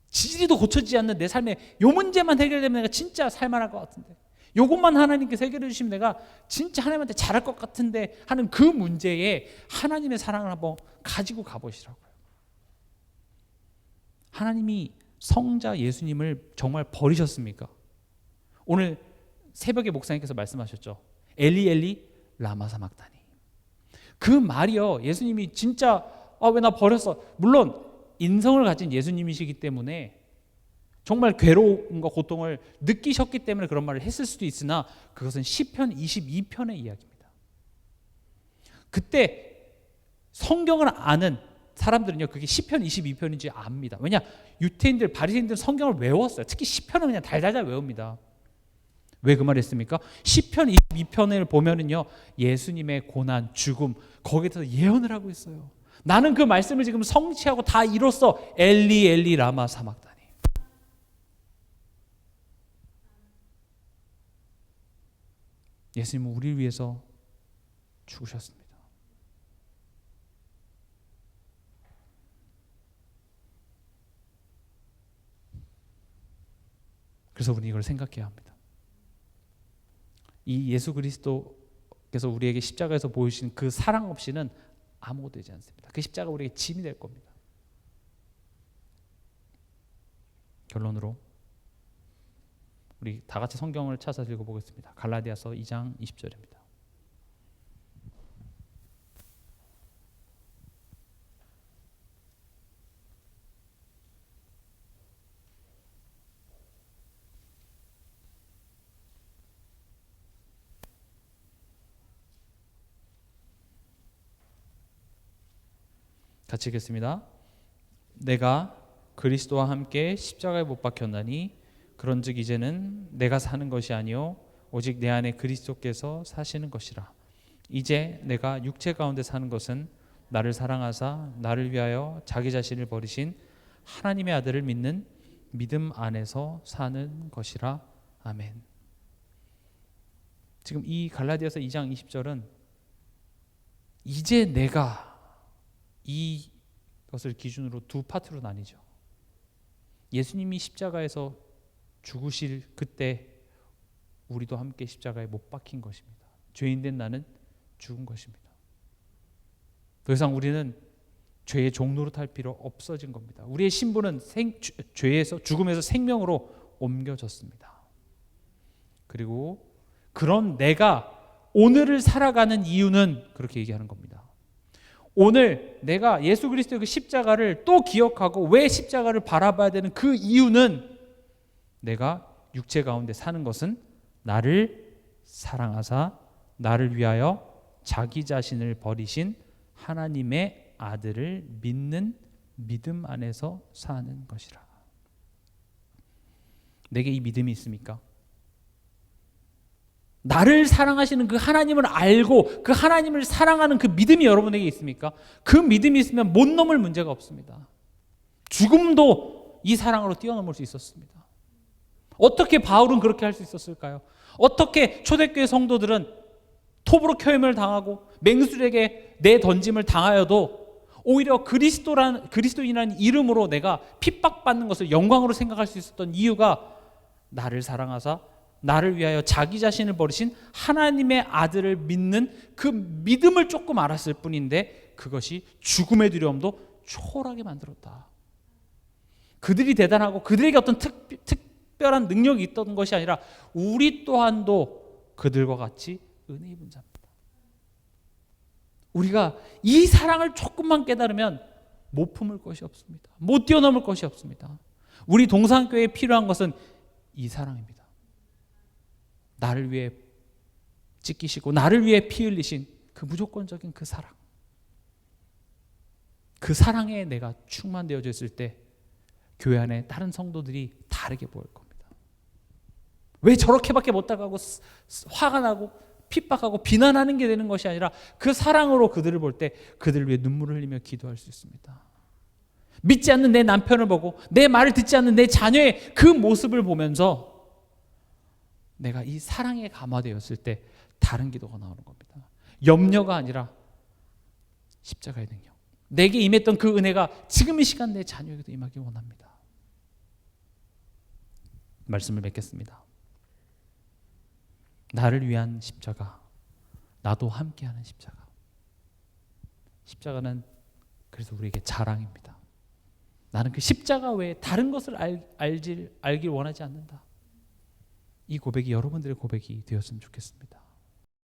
지지리도 고쳐지지 않는 내 삶에 요 문제만 해결되면 내가 진짜 살만할 것 같은데, 요것만 하나님께서 해결해 주시면 내가 진짜 하나님한테 잘할 것 같은데 하는 그 문제에 하나님의 사랑을 한번 가지고 가보시라고요. 하나님이 성자 예수님을 정말 버리셨습니까? 오늘 새벽에 목사님께서 말씀하셨죠. 엘리 엘리 라마 사막다니. 그 말이요, 예수님이 진짜 왜 나 버렸어. 물론 인성을 가진 예수님이시기 때문에 정말 괴로움과 고통을 느끼셨기 때문에 그런 말을 했을 수도 있으나 그것은 시편 22편의 이야기입니다. 그때 성경을 아는 사람들은요, 그게 시편 22편인지 압니다. 왜냐? 유태인들, 바리새인들 성경을 외웠어요. 특히 시편은 그냥 달달달 외웁니다. 왜 그 말을 했습니까? 시편 22편을 보면은요, 예수님의 고난, 죽음, 거기에 대해서 예언을 하고 있어요. 나는 그 말씀을 지금 성취하고 다 이뤘어. 엘리 엘리 라마 사막다니. 예수님은 우리를 위해서 죽으셨습니다. 그래서 우리는 이걸 생각해야 합니다. 이 예수 그리스도께서 우리에게 십자가에서 보여주신 그 사랑 없이는 아무것도 되지 않습니다. 그 십자가 우리에게 짐이 될 겁니다. 결론으로 우리 다 같이 성경을 찾아서 읽어보겠습니다. 갈라디아서 2장 20절입니다. 같이 읽겠습니다. 내가 그리스도와 함께 십자가에 못 박혔나니 그런즉 이제는 내가 사는 것이 아니요 오직 내 안에 그리스도께서 사시는 것이라. 이제 내가 육체 가운데 사는 것은 나를 사랑하사 나를 위하여 자기 자신을 버리신 하나님의 아들을 믿는 믿음 안에서 사는 것이라. 아멘. 지금 이 갈라디아서 2장 20절은 이제 내가, 이것을 기준으로 두 파트로 나뉘죠. 예수님이 십자가에서 죽으실 그때 우리도 함께 십자가에 못 박힌 것입니다. 죄인된 나는 죽은 것입니다. 더 이상 우리는 죄의 종로로 탈 필요 없어진 겁니다. 우리의 신분은 죄에서, 죽음에서 생명으로 옮겨졌습니다. 그리고 그런 내가 오늘을 살아가는 이유는 그렇게 얘기하는 겁니다. 오늘 내가 예수 그리스도의 그 십자가를 또 기억하고 왜 십자가를 바라봐야 되는 그 이유는 내가 육체 가운데 사는 것은 나를 사랑하사 나를 위하여 자기 자신을 버리신 하나님의 아들을 믿는 믿음 안에서 사는 것이라. 내게 이 믿음이 있습니까? 나를 사랑하시는 그 하나님을 알고 그 하나님을 사랑하는 그 믿음이 여러분에게 있습니까? 그 믿음이 있으면 못 넘을 문제가 없습니다. 죽음도 이 사랑으로 뛰어넘을 수 있었습니다. 어떻게 바울은 그렇게 할 수 있었을까요? 어떻게 초대교회 성도들은 토브로켜임을 당하고 맹수에게 내던짐을 당하여도 오히려 그리스도인이라는 이름으로 내가 핍박받는 것을 영광으로 생각할 수 있었던 이유가 나를 사랑하사 나를 위하여 자기 자신을 버리신 하나님의 아들을 믿는 그 믿음을 조금 알았을 뿐인데 그것이 죽음의 두려움도 초월하게 만들었다. 그들이 대단하고 그들에게 어떤 특별한 능력이 있던 것이 아니라 우리 또한도 그들과 같이 은혜 입은 자입니다. 우리가 이 사랑을 조금만 깨달으면 못 품을 것이 없습니다. 못 뛰어넘을 것이 없습니다. 우리 동산교회에 필요한 것은 이 사랑입니다. 나를 위해 찢기시고 나를 위해 피 흘리신 그 무조건적인 그 사랑. 그 사랑에 내가 충만되어져 있을 때 교회 안에 다른 성도들이 다르게 보일 겁니다. 왜 저렇게밖에 못 나가고 화가 나고 핍박하고 비난하는 게 되는 것이 아니라 그 사랑으로 그들을 볼 때 그들을 위해 눈물을 흘리며 기도할 수 있습니다. 믿지 않는 내 남편을 보고 내 말을 듣지 않는 내 자녀의 그 모습을 보면서 내가 이 사랑에 감화되었을 때 다른 기도가 나오는 겁니다. 염려가 아니라 십자가의 능력. 내게 임했던 그 은혜가 지금 이 시간 내 자녀에게도 임하기 원합니다. 말씀을 맺겠습니다. 나를 위한 십자가, 나도 함께하는 십자가. 십자가는 그래서 우리에게 자랑입니다. 나는 그 십자가 외에 다른 것을 알길 원하지 않는다. 이 고백이 여러분들의 고백이 되었으면 좋겠습니다.